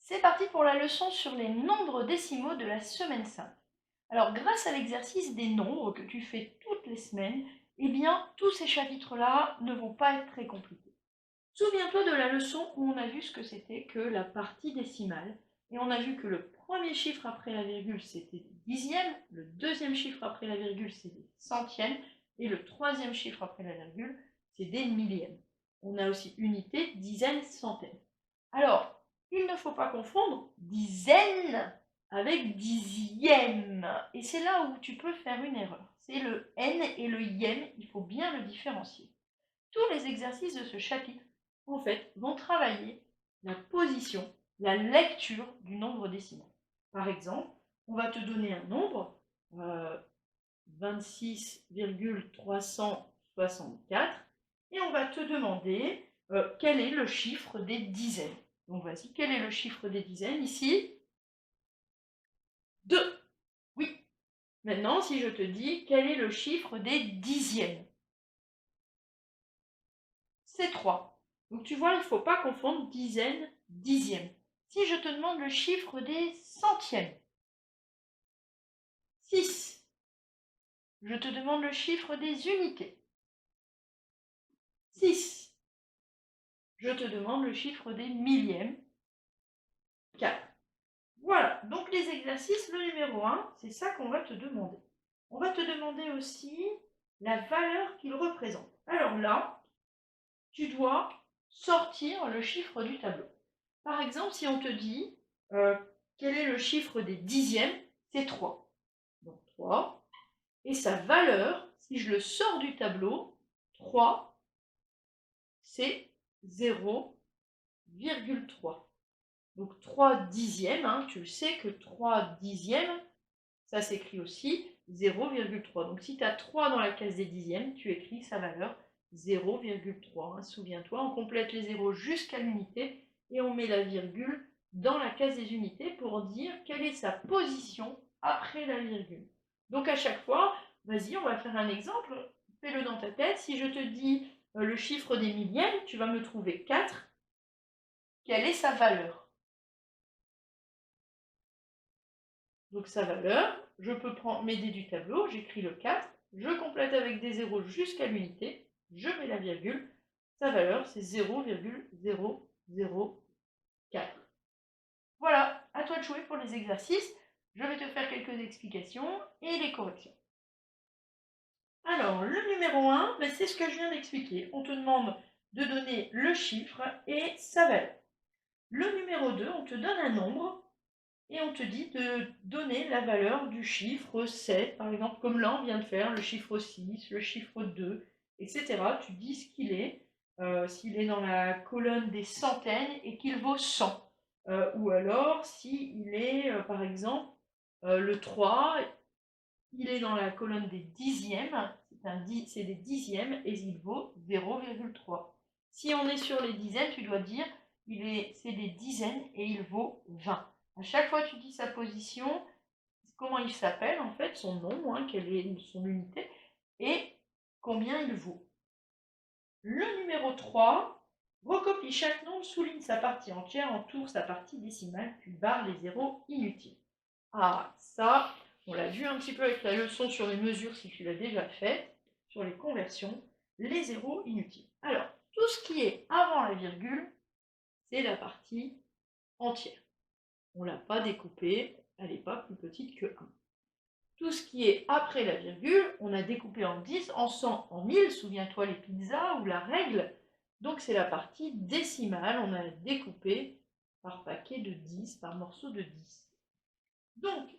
C'est parti pour la leçon sur les nombres décimaux de la semaine 5. Alors, grâce à l'exercice des nombres que tu fais toutes les semaines, eh bien, tous ces chapitres-là ne vont pas être très compliqués. Souviens-toi de la leçon où on a vu ce que c'était que la partie décimale, et on a vu que le premier chiffre après la virgule, c'était des dixièmes, le deuxième chiffre après la virgule, c'est des centièmes, et le troisième chiffre après la virgule, c'est des millièmes. On a aussi unité, dizaines, centaines. Alors, il ne faut pas confondre dizaines avec dixième. Et c'est là où tu peux faire une erreur. C'est le n et le yème, il faut bien le différencier. Tous les exercices de ce chapitre, en fait, vont travailler la position, la lecture du nombre décimal. Par exemple, on va te donner un nombre, 26,364, et on va te demander quel est le chiffre des dizaines. Donc voici, quel est le chiffre des dizaines ici? 2. Oui. Maintenant, si je te dis, quel est le chiffre des dixièmes? C'est 3. Donc tu vois, il ne faut pas confondre dizaines, dixièmes. Si je te demande le chiffre des centièmes, 6. Je te demande le chiffre des unités, 6. Je te demande le chiffre des millièmes, 4. Voilà, donc les exercices, le numéro 1, c'est ça qu'on va te demander. On va te demander aussi la valeur qu'il représente. Alors là, tu dois sortir le chiffre du tableau. Par exemple, si on te dit quel est le chiffre des dixièmes, c'est 3. Donc 3. Et sa valeur, si je le sors du tableau, 3, c'est 0,3. Donc 3 dixièmes, hein, tu le sais que 3 dixièmes, ça s'écrit aussi 0,3. Donc si tu as 3 dans la case des dixièmes, tu écris sa valeur 0,3. Hein. Souviens-toi, on complète les zéros jusqu'à l'unité et on met la virgule dans la case des unités pour dire quelle est sa position après la virgule. Donc à chaque fois, vas-y, on va faire un exemple. Fais-le dans ta tête. Si je te dis le chiffre des millièmes, tu vas me trouver 4. Quelle est sa valeur? Donc sa valeur, je peux m'aider du tableau, j'écris le 4, je complète avec des zéros jusqu'à l'unité, je mets la virgule, sa valeur c'est 0,004. Voilà, à toi de jouer pour les exercices, je vais te faire quelques explications et les corrections. Alors, le numéro 1, c'est ce que je viens d'expliquer. On te demande de donner le chiffre et sa valeur. Le numéro 2, on te donne un nombre et on te dit de donner la valeur du chiffre 7, par exemple, comme là on vient de faire, le chiffre 6, le chiffre 2, etc. Tu dis ce qu'il est, s'il est dans la colonne des centaines et qu'il vaut 100. Ou alors, s'il est, par exemple, le 3, il est dans la colonne des dixièmes, c'est des dixièmes et il vaut 0,3. Si on est sur les dizaines, tu dois dire c'est des dizaines et il vaut 20. À chaque fois, tu dis sa position, comment il s'appelle en fait, son nom, hein, quelle est son unité et combien il vaut. Le numéro 3, recopie chaque nombre, souligne sa partie entière, entoure sa partie décimale, puis barre les zéros inutiles. Ah, ça, on l'a vu un petit peu avec la leçon sur les mesures si tu l'as déjà faite, sur les conversions, les zéros inutiles. Alors, tout ce qui est avant la virgule, c'est la partie entière. On ne l'a pas découpée, elle n'est pas plus petite que 1. Tout ce qui est après la virgule, on a découpé en 10, en 100, en 1000, souviens-toi les pizzas ou la règle. Donc c'est la partie décimale, on a découpé par paquet de 10, par morceau de 10. Donc,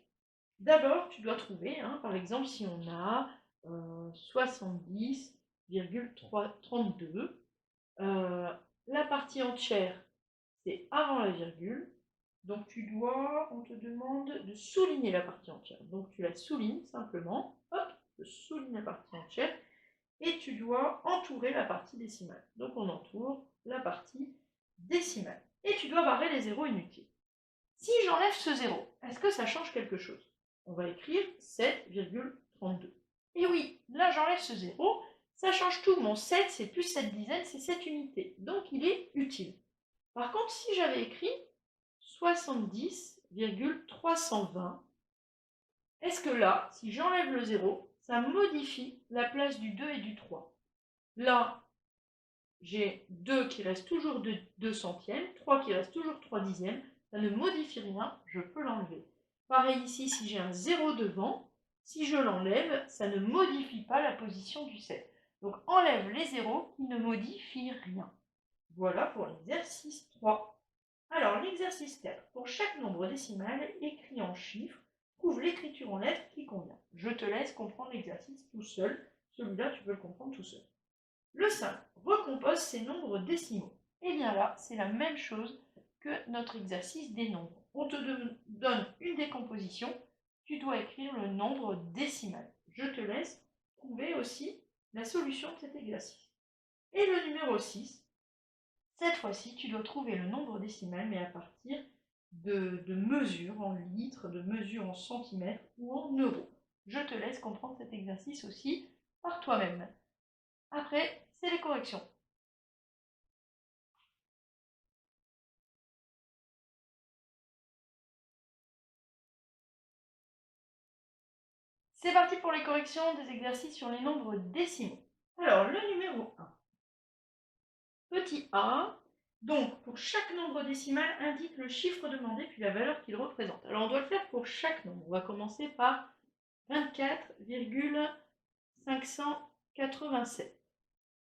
d'abord, tu dois trouver, hein, par exemple, si on a 70,32, la partie entière, c'est avant la virgule. Donc on te demande de souligner la partie entière. Donc tu la soulignes simplement, hop, je souligne la partie entière, et tu dois entourer la partie décimale. Donc on entoure la partie décimale. Et tu dois barrer les zéros inutiles. Si j'enlève ce zéro, est-ce que ça change quelque chose? On va écrire 7,32. Et oui, là j'enlève ce zéro, ça change tout. Mon 7, c'est plus 7 dizaines, c'est 7 unités. Donc il est utile. Par contre, si j'avais écrit 70,320. Est-ce que là, si j'enlève le 0, ça modifie la place du 2 et du 3? Là, j'ai 2 qui reste toujours 2 centièmes, 3 qui reste toujours 3 dixièmes. Ça ne modifie rien, je peux l'enlever. Pareil ici, si j'ai un 0 devant, si je l'enlève, ça ne modifie pas la position du 7. Donc enlève les zéros qui ne modifient rien. Voilà pour l'exercice 3. Alors l'exercice 4. Pour chaque nombre décimal écrit en chiffres, trouve l'écriture en lettres qui convient. Je te laisse comprendre l'exercice tout seul. Celui-là, tu peux le comprendre tout seul. Le 5. Recompose ces nombres décimaux. Et bien là, c'est la même chose que notre exercice des nombres. On te donne une décomposition, tu dois écrire le nombre décimal. Je te laisse trouver aussi la solution de cet exercice. Et le numéro 6, cette fois-ci, tu dois trouver le nombre décimal, mais à partir de mesures en litres, de mesures en centimètres ou en euros. Je te laisse comprendre cet exercice aussi par toi-même. Après, c'est les corrections. C'est parti pour les corrections des exercices sur les nombres décimaux. Alors, le numéro 1. Petit a, donc pour chaque nombre décimal, indique le chiffre demandé puis la valeur qu'il représente. Alors, on doit le faire pour chaque nombre. On va commencer par 24,587.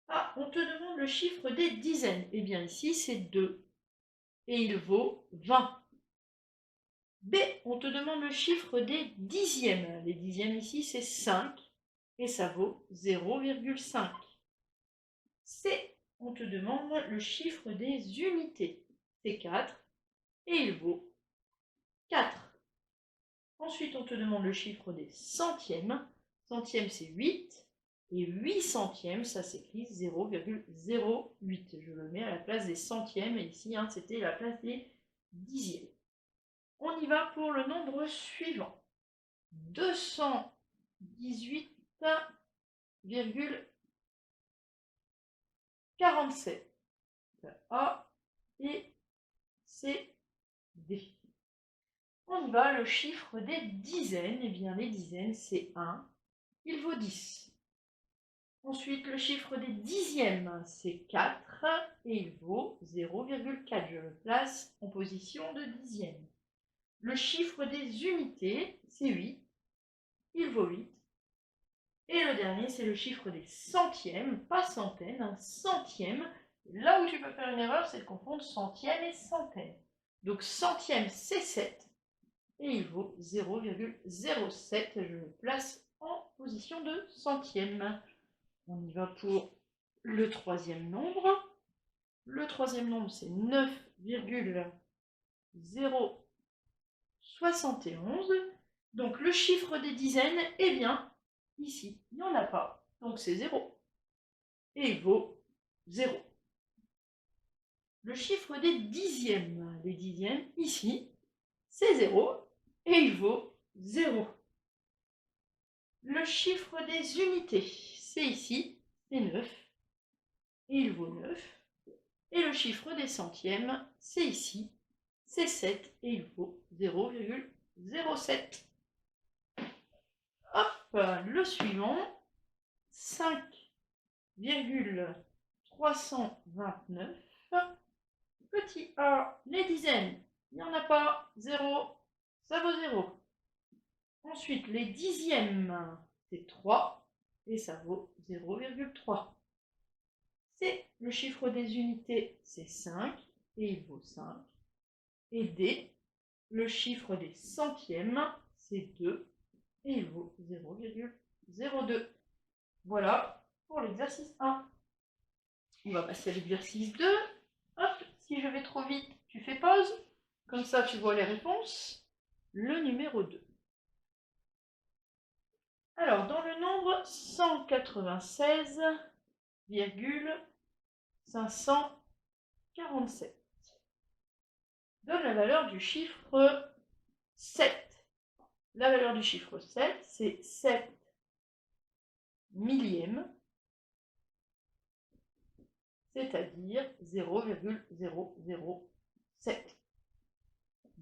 Ah, on te demande le chiffre des dizaines. Eh bien, ici, c'est 2. Et il vaut 20. B, on te demande le chiffre des dixièmes. Les dixièmes ici, c'est 5 et ça vaut 0,5. C, on te demande le chiffre des unités. C'est 4 et il vaut 4. Ensuite, on te demande le chiffre des centièmes. Centièmes, c'est 8. Et 8 centièmes, ça s'écrit 0,08. Je le mets à la place des centièmes. Et ici, c'était la place des dixièmes. On y va pour le nombre suivant. 218,47. A et C, D. On y va, le chiffre des dizaines. Eh bien, les dizaines, c'est 1. Il vaut 10. Ensuite, le chiffre des dixièmes, c'est 4 et il vaut 0,4. Je le place en position de dixième. Le chiffre des unités, c'est 8. Il vaut 8. Et le dernier, c'est le chiffre des centièmes, pas centaines, un centième. Là où tu peux faire une erreur, c'est de confondre centième et centaine. Donc centième, c'est 7. Et il vaut 0,07. Je le place en position de centième. On y va pour le troisième nombre. Le troisième nombre, c'est 9,071. Donc le chiffre des dizaines, eh bien, ici, il n'y en a pas. Donc c'est 0. Et il vaut 0. Le chiffre des dixièmes, les dixièmes, ici, c'est 0. Et il vaut 0. Le chiffre des unités, c'est ici, c'est 9. Et il vaut 9. Et le chiffre des centièmes, c'est ici, c'est 7. Et il vaut 0,07. Hop, le suivant, 5,329. Petit a, les dizaines, il n'y en a pas, 0, ça vaut 0. Ensuite, les dixièmes, c'est 3 et ça vaut 0,3. C, le chiffre des unités, c'est 5 et il vaut 5. Et D, le chiffre des centièmes, c'est 2 et il vaut 0,02. Voilà pour l'exercice 1. On va passer à l'exercice 2. Hop, si je vais trop vite, tu fais pause. Comme ça, tu vois les réponses. Le numéro 2. Alors, dans le nombre 196,547, donne la valeur du chiffre 7. La valeur du chiffre 7, c'est 7 millièmes, c'est-à-dire 0,007.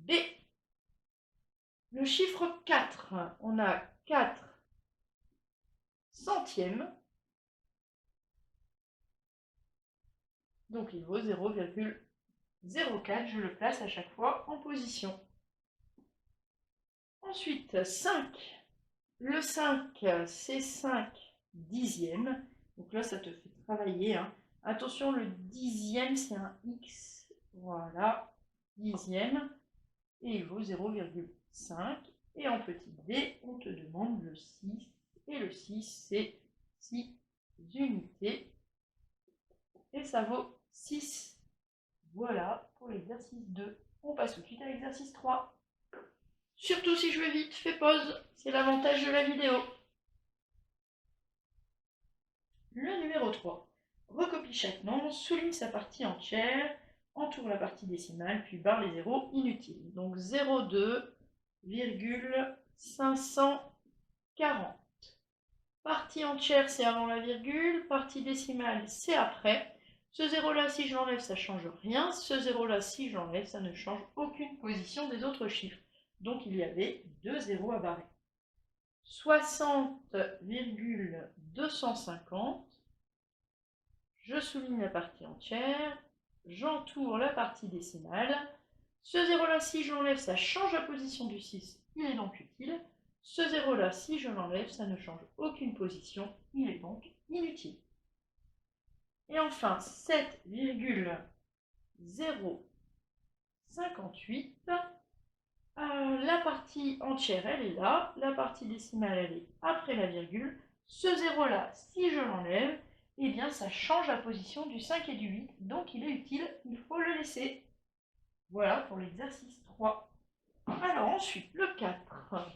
B. Le chiffre 4, on a 4 centièmes. Donc il vaut 0,04. Je le place à chaque fois en position. Ensuite, 5. Le 5, c'est 5 dixièmes. Donc là, ça te fait travailler. Hein. Attention, le dixième, c'est un X. Voilà, dixième. Et il vaut 0,5. Et en petit d, on te demande le 6. Et le 6, c'est 6 unités. Et ça vaut 6. Voilà pour l'exercice 2. On passe tout de suite à l'exercice 3. Surtout si je vais vite, fais pause. C'est l'avantage de la vidéo. Le numéro 3. Recopie chaque nombre, souligne sa partie entière, entoure la partie décimale, puis barre les zéros inutiles. Donc 0,2,540. Partie entière, c'est avant la virgule. Partie décimale, c'est après. Ce 0-là, si je l'enlève, ça ne change rien. Ce 0-là, si je l'enlève, ça ne change aucune position des autres chiffres. Donc il y avait 2 zéros à barrer. 60,250. Je souligne la partie entière. J'entoure la partie décimale. Ce 0-là, si je l'enlève, ça change la position du 6. Il est donc utile. Ce 0-là, si je l'enlève, ça ne change aucune position. Il est donc inutile. Et enfin, 7,058. La partie entière, elle est là. La partie décimale, elle est après la virgule. Ce 0-là, si je l'enlève, eh bien, ça change la position du 5 et du 8. Donc, il est utile. Il faut le laisser. Voilà pour l'exercice 3. Alors, ensuite, le 4.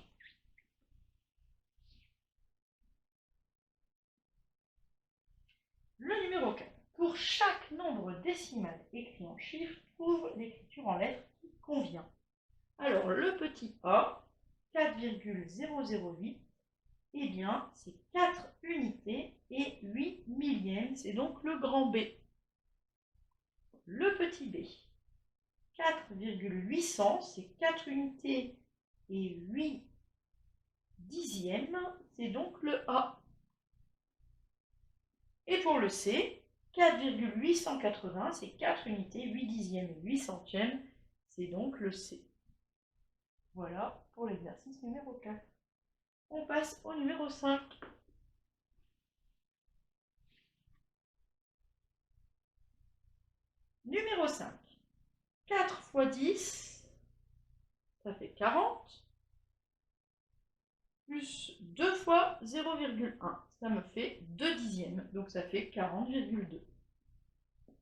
Le numéro 4. Pour chaque nombre décimal écrit en chiffres, trouve l'écriture en lettres qui convient. Alors, le petit a, 4,008, eh bien, c'est 4 unités et 8 millièmes, c'est donc le grand B. Le petit b, 4,800, c'est 4 unités et 8 dixièmes, c'est donc le A. Et pour le C, 4,880, c'est 4 unités, 8 dixièmes et 8 centièmes, c'est donc le C. Voilà pour l'exercice numéro 4. On passe au numéro 5. Numéro 5. 4 fois 10, ça fait 40. Plus 2 fois 0,1, ça me fait 2 dixièmes. Donc ça fait 40,2.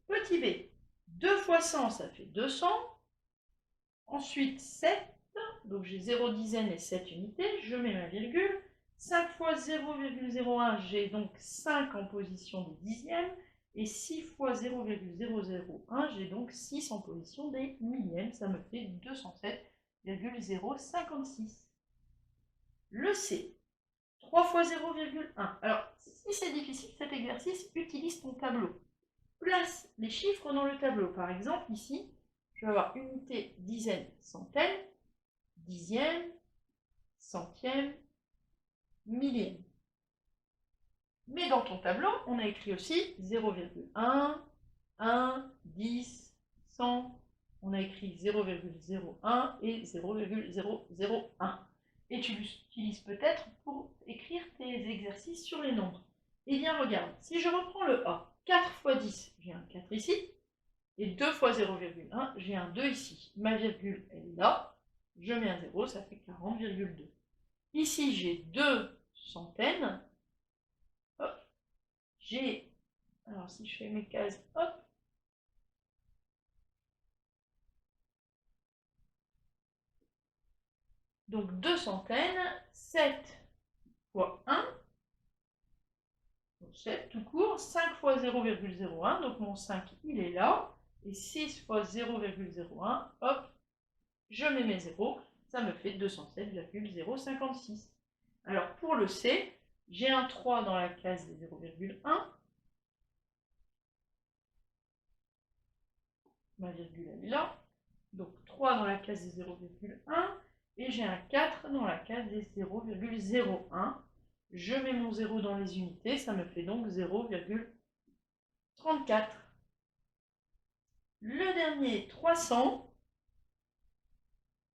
Petit b, 2 fois 100, ça fait 200. Ensuite 7, donc j'ai 0 dizaine et 7 unités. Je mets ma virgule. 5 fois 0,01, j'ai donc 5 en position des dixièmes. Et 6 fois 0,001, j'ai donc 6 en position des millièmes. Ça me fait 207,056. Le C, 3 fois 0,1. Alors, si c'est difficile cet exercice, utilise ton tableau. Place les chiffres dans le tableau. Par exemple, ici, je vais avoir unité, dizaine, centaine, dixième, centième, millième. Mais dans ton tableau, on a écrit aussi 0,1, 1, 10, 100. On a écrit 0,01 et 0,001. Et tu l'utilises peut-être pour écrire tes exercices sur les nombres. Eh bien, regarde, si je reprends le A, 4 fois 10, j'ai un 4 ici, et 2 fois 0,1, j'ai un 2 ici. Ma virgule est là, je mets un 0, ça fait 40,2. Ici, j'ai 2 centaines. Hop, j'ai, alors si je fais mes cases, hop, donc 2 centaines, 7 fois 1, donc 7 tout court, 5 fois 0,01, donc mon 5 il est là, et 6 fois 0,01, hop, je mets mes zéros, ça me fait 207,056. Alors pour le C, j'ai un 3 dans la case des 0,1, ma virgule elle est là, donc 3 dans la case des 0,1, et j'ai un 4 dans la case des 0,01. Je mets mon 0 dans les unités, ça me fait donc 0,34. Le dernier, 300,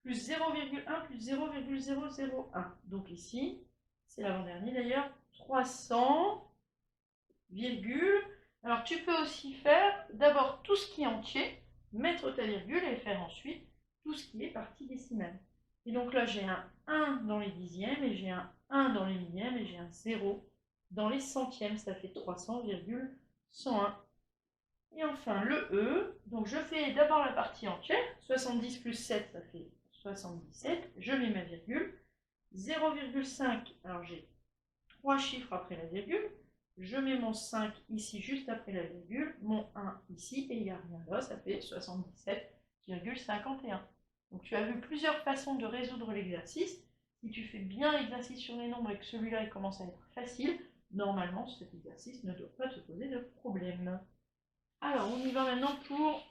plus 0,1 plus 0,001. Donc ici, c'est l'avant-dernier d'ailleurs, 300, virgule. Alors tu peux aussi faire d'abord tout ce qui est entier, mettre ta virgule et faire ensuite tout ce qui est partie décimale. Et donc là, j'ai un 1 dans les dixièmes, et j'ai un 1 dans les millièmes, et j'ai un 0 dans les centièmes. Ça fait 300,101. Et enfin, le E, donc je fais d'abord la partie entière. 70 plus 7, ça fait 77. Je mets ma virgule. 0,5, alors j'ai 3 chiffres après la virgule. Je mets mon 5 ici juste après la virgule, mon 1 ici, et il n'y a rien là, ça fait 77,51. Donc tu as vu plusieurs façons de résoudre l'exercice. Si tu fais bien l'exercice sur les nombres et que celui-là commence à être facile, normalement cet exercice ne doit pas te poser de problème. Alors on y va maintenant pour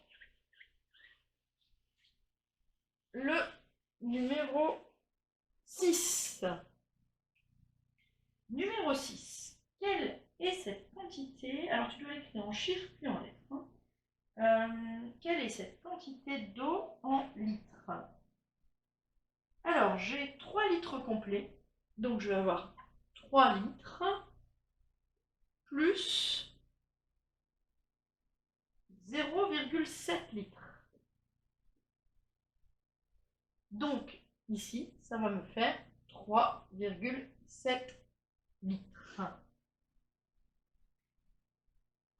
le numéro 6. Numéro 6. Quelle est cette quantité? Alors tu dois l'écrire en chiffres puis en lettres. Quelle est cette quantité d'eau en litres? Alors j'ai 3 litres complets. Donc je vais avoir 3 litres plus 0,7 litres. Donc ici, ça va me faire 3,7 litres.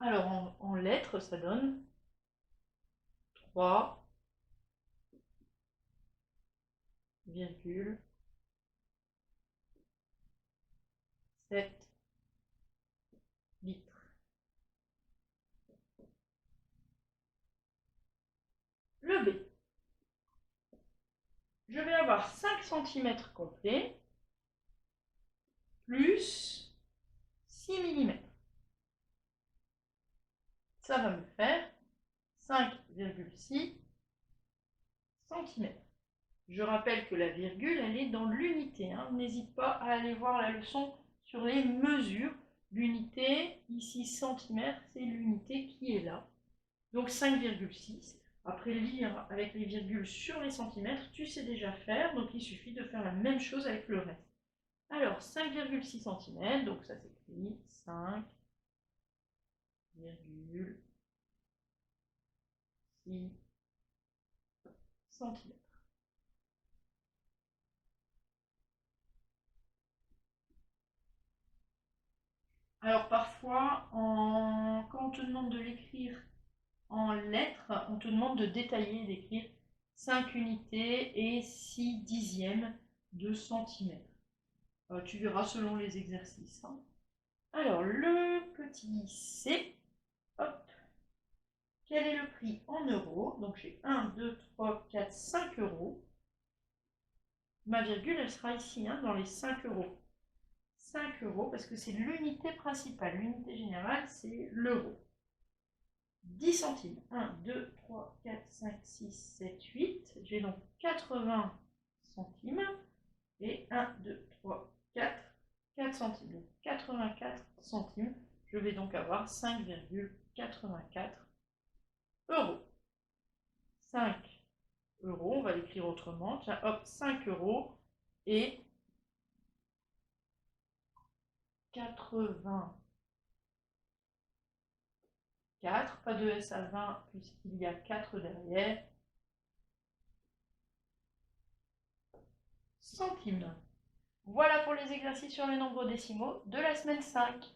Alors en lettres, ça donne 3,7 litres. Le B. Je vais avoir 5 cm complets plus 6 mm. Ça va me faire 5,6 cm. Je rappelle que la virgule, elle est dans l'unité. N'hésite pas à aller voir la leçon sur les mesures. L'unité, ici centimètres, c'est l'unité qui est là. Donc 5,6. Après lire avec les virgules sur les centimètres, tu sais déjà faire. Donc il suffit de faire la même chose avec le reste. Alors 5,6 cm, donc ça s'écrit 5,6 cm. Alors parfois, quand on te demande de l'écrire en lettres, on te demande de détailler, d'écrire 5 unités et 6 dixièmes de centimètre. Tu verras selon les exercices. Alors, le petit C, hop, quel est le prix en euros? Donc j'ai 1, 2, 3, 4, 5 euros. Ma virgule, elle sera ici, dans les 5 euros. 5 euros, parce que c'est l'unité principale. L'unité générale, c'est l'euro. 10 centimes. 1, 2, 3, 4, 5, 6, 7, 8. J'ai donc 80 centimes. Et 1, 2, 3, 4 centimes. Donc 84 centimes. Je vais donc avoir 5,84 euros. 5 euros, on va l'écrire autrement. Tiens, hop, 5 euros et 84, pas de S à 20 puisqu'il y a 4 derrière, centimes. Voilà pour les exercices sur les nombres décimaux de la semaine 5.